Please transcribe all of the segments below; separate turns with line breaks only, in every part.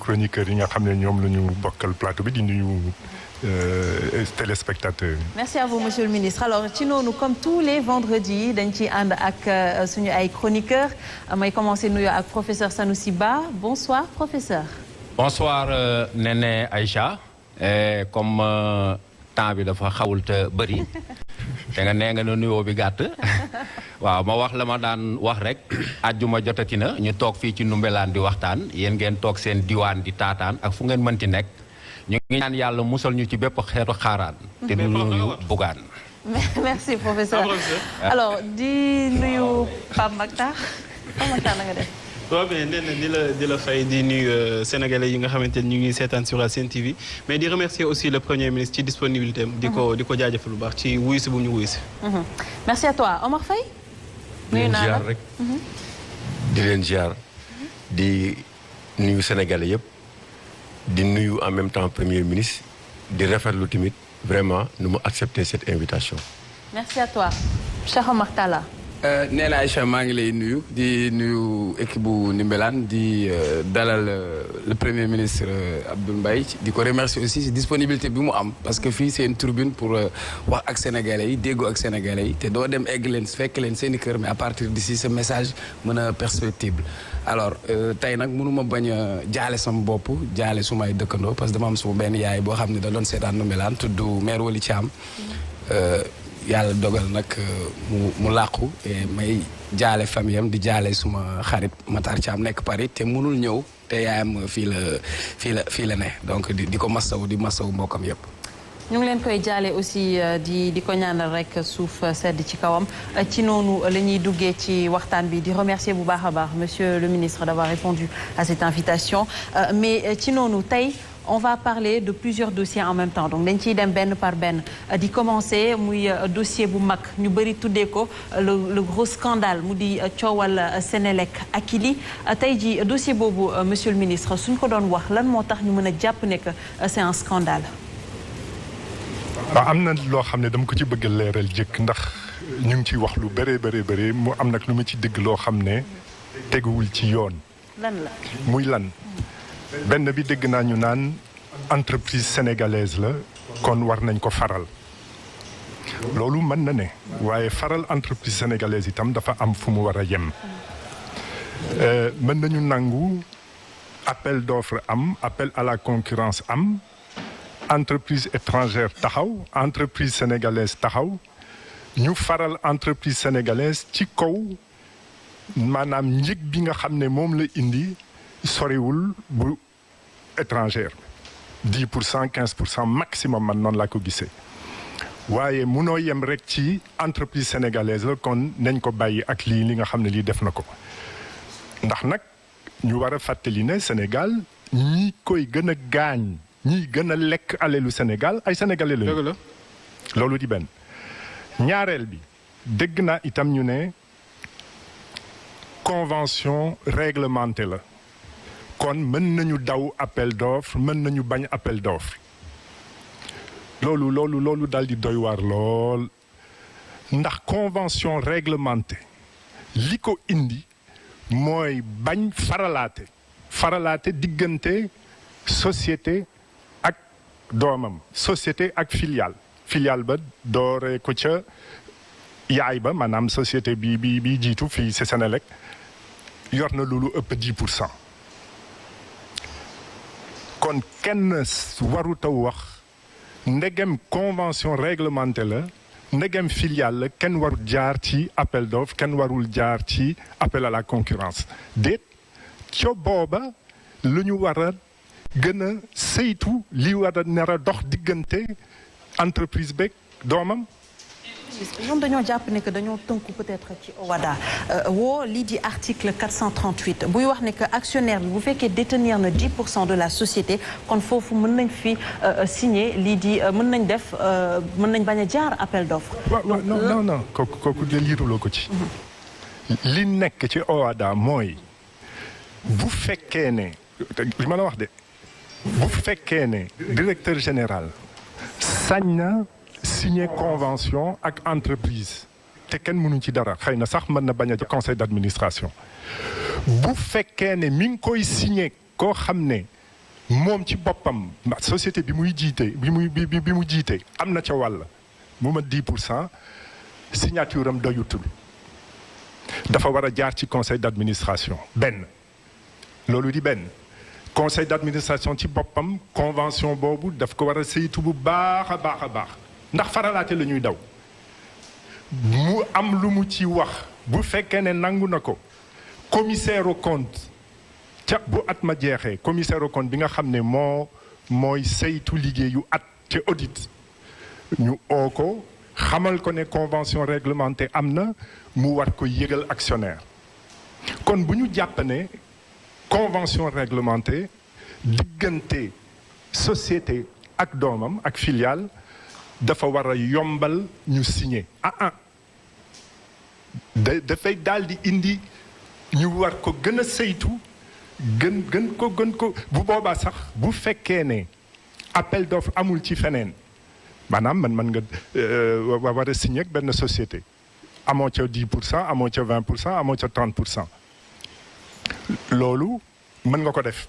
chroniqueurs yi nga xam ne ñoom la ñu bokkal plateau bi di nuyu téléspectateurs.
Merci à vous monsieur le ministre. Alors ci noonu comme tous les vendredis dañ ciy ànd ak suñu ay chroniqueurs may commencer nuyu ak professeur Sanoussi Ba. Bonsoir professeur.
Bonsoir Néné Aïcha. Comme temps bi dafa xawul te bëri te nga nee nga ne nuyoo bi gàtt waaw ma wax la ma daan wax rek àjjuma jotati na ñu toog fii ci Ndoumbelane di waxtaan yéen ngeen toog seen diwaan di taataan ak fu ngeen mënti nekk ñu ngi ñaan yàlla musal ñu ci bépp xeetu xaaraan te du nuyu bugaan.
Merci professeur. Alors di nuyu Pape Makhtar na nga def.
waaw mais nee na di la fay di nuyu sénégalais yi nga xamante ni ñu ngi seetaan sur la Sen TV mais di remercier aussi le premier ministre ci disponibilité am. di ko jaajëfal lu baax ci wuyu si bu ñu wuyu si.
merci à toi Omar Faye. nuyu naa la
rek. di leen ziar di nuyu sénégalais yëpp di nuyu en même temps premier ministre di rafetlu tamit vraiment nu mu accepter cette invitation.
merci à toi Cheikh Omar Talla.
nee na Aïcha maa ngi lay nuyu di nuyu équipe bu Ndoumbelane di dalal le premier ministre Abdoul Mbaye di ko remercier aussi si disponibilité bi mu am parce que fii c'est une tribune pour wax ak sénégalais yi déggoo ak sénégalais yi te doo dem egg leen fekk leen seen i kër mais à partir d'ici ce message mën a perceptible alors tey nag mënuma bañ a jaale sama bopp jaale sumay dëkkandoo parce que dama am suma benn yaay boo xam ne da doon seetaan Ndoumbelane tudd mère Wali Thiam yàlla dogal nag mu làqu may jaale famille am di jaale suma xarit Matar Thiam nekk Paris te mënul ñëw te yaayam fii la ne donc di ko masawu di masawu mbokkam yëpp.
ñu ngi leen koy jaale aussi di ko ñaanal rek suuf sedd ci kawam ci noonu la ñuy duggee ci waxtaan bi di remercier bu baax a baax monsieur le ministre d'avoir répondu à cette invitation mais ci noonu tey. On va parler de plusieurs dossiers en même temps donc dañ ciy dem benn par benn di commencer muy dossier bu mag ñu bëri tuddee ko le gros scandale mu di coowal Sénélec Akilee tey ji dossier boobu monsieur le ministre suñ ko doon wax lan moo tax ñu mën a jàpp ne que c'est un scandale.
waaw am na loo xam ne dama ko ci bëgg a leeral jëkk ndax ñu ngi ciy wax lu bëree mu am nag lu ma ci dégg loo xam ne teguwul ci yoon.
lan la
muy lan. benn bi dégg naa ñu naan entreprise sénégalaise la kon war nañ ko faral loolu mën na ne waaye faral entreprise sénégalaise itam dafa am fu mu war a yem mën nañu nangu appel d'offre am appel à la concurrence am entreprise étrangère taxaw entreprise sénégalaise taxaw ñu faral entreprise sénégalaise ci kaw maanaam njëg bi nga xam ne moom la indi soriwul bu étrangère 10% 15% maximum man noonu laa ko gisee waaye munoo yem rek ci entreprise sénégalaise la kon nañ ko bàyyi ak li nga xam ne lii def na ko ndax nag ñu war a fàttali ne Sénégal ñi koy gën a gaañ ñi gën a lekk alelu Sénégal ay sénégalais lañu loolu di benn ñaareel bi dégg naa itam ñu ne convention réglementée la kon mën nañu daw appel d'offre mën nañu bañ appel d'offre loolu daal di doy waar lool ndax convention réglementée li ko indi mooy bañ faralaate diggante société ak doomam société ak filiale ba dooree ko ca yaay ba maanaam société bi jiitu fii ci Sénélec yor na loolu ëpp 10%. kon kenn waruta wax ndegem convention réglementée la ndegem filiale la kenn warul jaar ci appel d'offre kenn warul jaar ci appel à la concurrence déet co booba lu ñu war a gën a saytu li war a nar a dox diggante entreprise beeg doomam.
ñoom dañoo jàpp ne que dañoo tënku peut-être ci OHADA woo lii di article 438 buy wax ne que actionnaire bi bu fekkee détenir na 10% de la société kon foofu mën nañ fi signer lii di mën nañ bañ a jaar appel d'offre.
non kooku de liiruloo ko ci. li nekk ci OHADA mooy bu fekkee ne li ma la wax de bu fekkee ne directeur général sañ na signer convention ak entreprise te kenn mënuñ ci dara xëy na sax mën na bañ a conseil d'administration bu fekkee ne mi ngi koy signer koo xam ne moom ci boppam société bi muy jiite bi mu jiite am na ca wàll mu ma 10% signature am doyutul dafa war a jaar ci conseil d'administration benn loolu di benn conseil d'administration ci boppam convention boobu daf ko war a saytu bu baax a baax a baax ndax faralaate la ñuy daw mu am lu mu ci wax bu fekkee ne nangu na ko commissaire au compte ca bu at ma jeexee commissaire au compte bi nga xam ne mooy saytu liggéeyu at ca audit ñu oo ko xamal ko ne convention réglementée am na mu war ko yëgal actionnaire kon bu ñu jàpp ne convention réglementée diggante société ak doomam ak filiale dafa war a yombal ñu signer dafay daal di indi ñu war ko gën a saytu gën ko bu boobaa sax bu fekkee ne appel d'offre amul ci feneen maanaam man nga war a signer ak benn société amoo ca 10% amoo ca 20% amoo ca 30% loolu mën nga ko def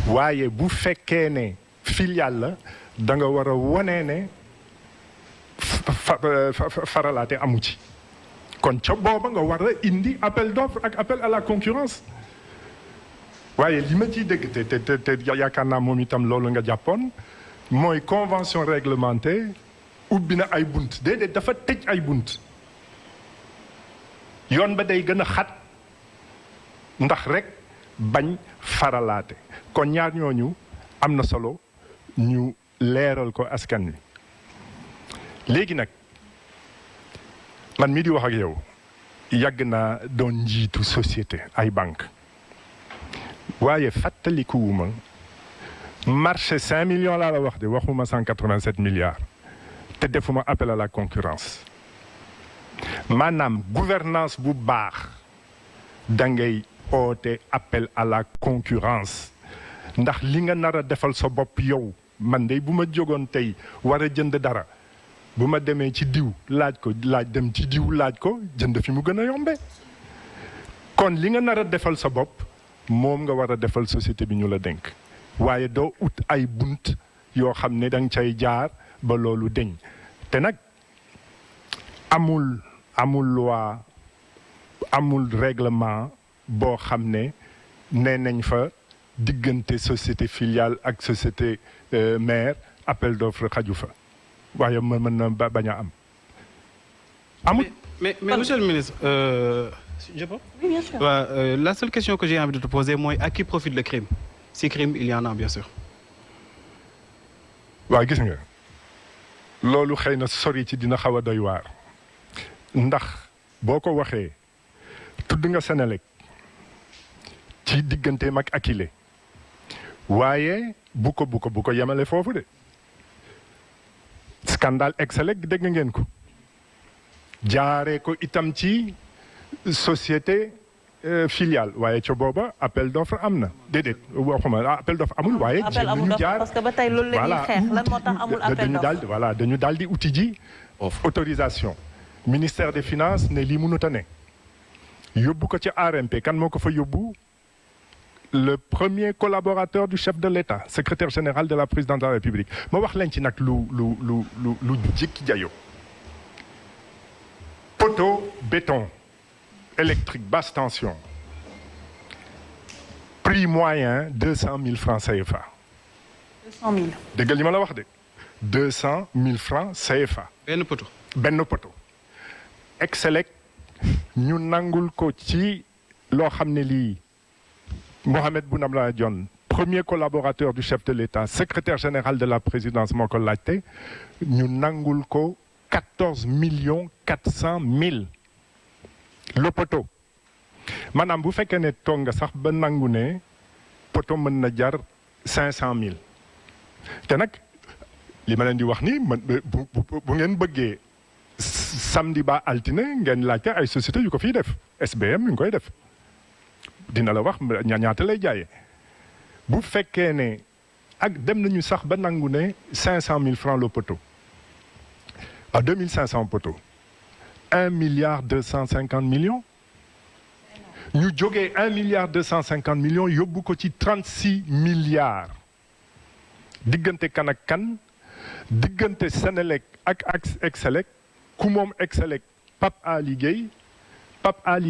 waaye bu fekkee ne filiale la da nga war a wone ne faralaate amu ci kon ca booba nga war a indi appel d'offre ak appel à la concurrence waaye li ma ciy dégg te yaakaar naa moom itam loolu nga jàppoon mooy convention réglementée ubbi na ay bunt déedéet dafa tëj ay bunt yoon ba day gën a xat ndax rek bañ faralaate kon ñaar ñooñu am na solo ñu leeral ko askan wi léegi nag man mii di wax ak yow yàgg naa doon njiitu société ay banque waaye fàttalikuwuma marché 5 millions laa la wax de waxuma 187 milliards te defuma appel à la concurrence maanaam gouvernance bu baax da ngay oote appel à la concurrence ndax li nga nar a defal sa bopp yow man de bu ma jógoon tey war a jënd dara bu ma demee ci diw laaj dem ci diw laaj ko jënd fi mu gën a yombe kon li nga nar a defal sa bopp moom nga war a defal société bi ñu la dénk waaye doo ut ay bunt yoo xam ne danga cay jaar ba loolu deñ te nag amul loi amul règlement boo xam ne nee nañ fa diggante société filiale ak société mère appel d'offre xaju fa waaye mën na bañ a am amul.
mais monsieur le ministre je peux.
Oui, bien sûr.
La seule question que j'ai envie de te poser mooy à qui profite le crime si crime il y en a bien sûr.
waaw gis nga loolu xëy na sori ci dina xaw a doy waar ndax boo ko waxee tudd nga Senelec ci digganteem ak Akilee waaye bu ko yemale foofu de scandale Excelec dégg ngeen ko jaaree ko itam ci société filiale waaye ca booba appel d'offre am na déedéet waxuma appel d'offre amul waaye.
appel amul d'offre parce que ba tey loolu la ñuy xeex lan moo tax amul appel d'offre dañu daal di uti ji autorisation ministère des finances ne lii mënut a ne yóbbu ko ci ARMP kan moo ko fa yóbbu le premier collaborateur du chef de l'État secrétaire général de la présidence de la République ma wax leen ci nag lu jékki jayo poteau béton électrique basse tension prix moyen 200 000 francs CFA. 200 000.
dégg nga li ma la wax de 200 000 francs CFA. benn poteau. Excelec ñu nangul ko ci loo xam ne lii Mohamed Boun Abdallah Dionne premier collaborateur du chef de l'État secrétaire général de la présidence moo ko laajte ñu nangul ko 14 400 000 le poteau maanaam bu fekkee ne toog nga sax ba nangu ne poteau mën na jar 500 000 te nag li ma leen di wax ni bu ngeen bëggee samedi ba altine ngeen laajte ay société yu ko fiy def SBM mi ngi koy def dina la wax ñaata lay jaayee bu fekkee ne ak dem nañu sax ba nangu ne 500 000 francs le poteau à 2500 poteaux 1 milliard 250 millions ñu jógee 1,250 milliard yóbbu ko ci 36 milliards diggante kan ak kan diggante Senelec ak Excelec ku moom Excelec Pape Ali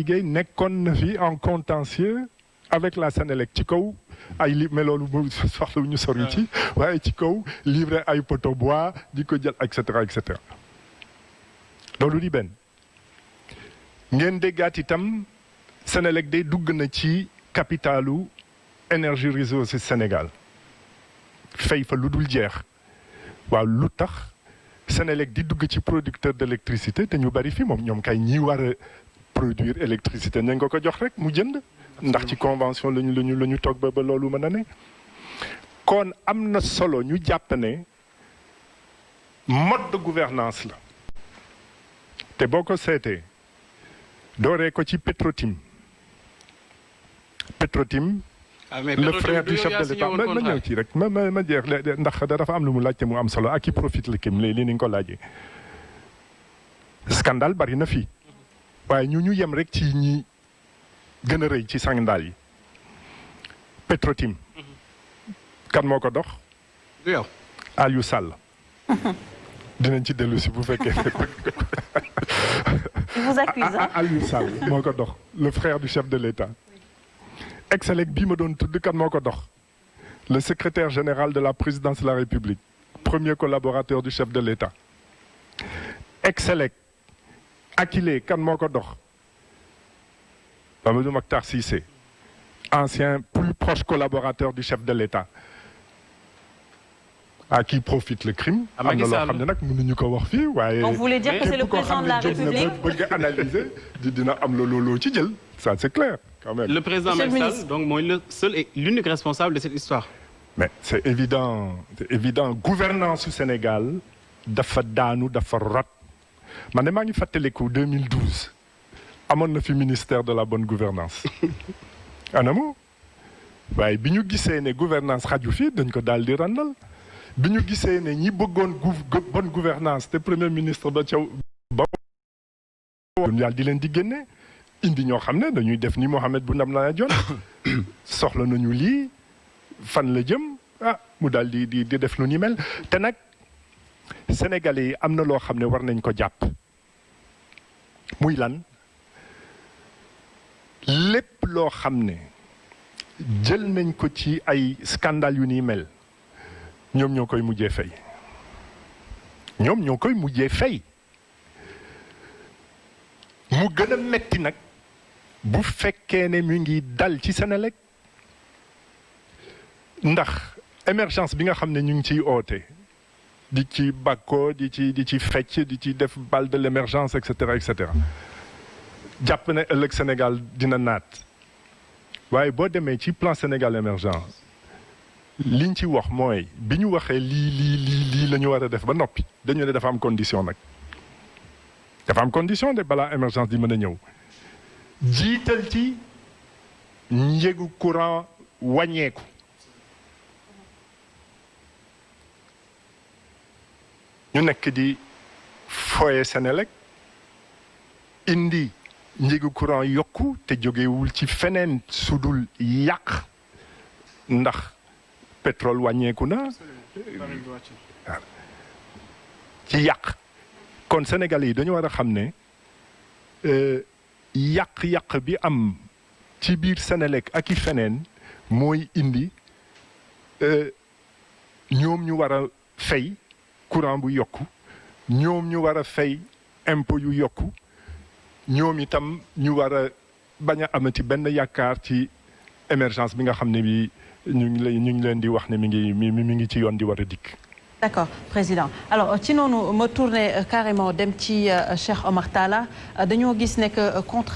Gueye nekkoon na fi en contentieux avec la Senelec ci kaw ay mais loolu soxla ñu sori ci waaye ci kaw livré ay poteau bois di ko jël et cetera et cetera loolu di benn ngeen déggaat itam Senelec day dugg na ci capitalu Énergie Réseau ci Sénégal fay fa lu dul jeex waaw lu tax Senelec di dugg ci producteur d'électricité te ñu bari fi moom ñoom kay ñi war a produire électricité nañ ko jox rek mu jënd ndax ci convention la ñu toog ba loolu mën a ne kon am na solo ñu jàpp ne mode de gouvernance la te boo ko seetee dooree ko ci Petrotim le frère du chef de l'État ma ñëw ci rek ma jeex ndax dafa am lu mu laajte mu am solo ak ki profite la kim li ni nga ko laajee scandale bari na fii waaye ñu yem rek ci ñi gën a rëy ci scandale yi Petrotim kan moo ko dox
yow
Aliou Sall dinañ ci dellu si bu fekkee
il vous accuse
Aliou Sall moo ko dox le frère du chef de l'État Excelec bii ma doon tudd kan moo ko dox le secrétaire général de la présidence de la République premier collaborateur du chef de l'État Excelec Akile kan moo ko dox Mamadou Makhtar Cissé ancien plus proche collaborateur du chef de l'État à qui profite le crime. am na loo xam ne nag mënuñu ko wax fii waaye.
donc vous voulez dire que c'est le président de la République
bëgg a analyser dina am looloo ci jël ça c'est clair quand même.
le président Macky Sall donc mooy le seul et l'unique responsable de cette histoire.
mais c'est évident gouvernance su Sénégal dafa daanu dafa rot man de maa ngi fàttaliku 2012 amoon na fi ministère de la bonne gouvernance anamu waaye bi ñu gisee ne gouvernance xaju fii dañ ko daal di randal. bi ñu gisee ne ñi bëggoon bonne gouvernance te premier ministre ba caw ba yàlla di leen di génne indi ñoo xam ne dañuy def ni Mohamed Boun Abdallah Dionne soxla nañu lii fan la jëm mu daal di def lu ni mel te nag Sénégalais yi am na loo xam ne war nañ ko jàpp muy lan lépp loo xam ne jël nañ ko ci ay scandale yu ni mel ñoom ñoo koy mujjee fay mu gën a metti nag bu fekkee ne mu ngi dal ci Senelec ndax émergence bi nga xam ne ñu ngi ciy oote di ci bàkkoo di ci fecc di ci def bal de l'émergence et cetera jàpp ne ëllëg Sénégal dina naat waaye boo demee ci plan Sénégal émergent liñ ci wax mooy bi ñu waxee lii la ñu war a def ba noppi dañu ne dafa am condition nag dafa am condition de balaa émergence di mën a ñëw jiital ci njëgu courant wàññeeku ñu nekk di foye Senelec indi njëgu courant yokku te jógewul ci feneen sudul yàq ndax pétrole wàññeeku na ci yàq kon Sénégalais yi dañu war a xam ne yàq-yàq bi am ci biir Senelec ak i feneen mooy indi ñoom ñu war a fay courant bu yokku ñoom ñu war a fay impôt yu yokku ñoom itam ñu war a bañ a amati benn yaakaar ci émergence bi nga xam ne bi ñu ngi leen di wax ne mi ngi ci yoon di war a dikk.
D'accord, Président. Alors ci noonu ma tourné carrément dem ci Cheikh Omar Talla dañoo gis ne que contre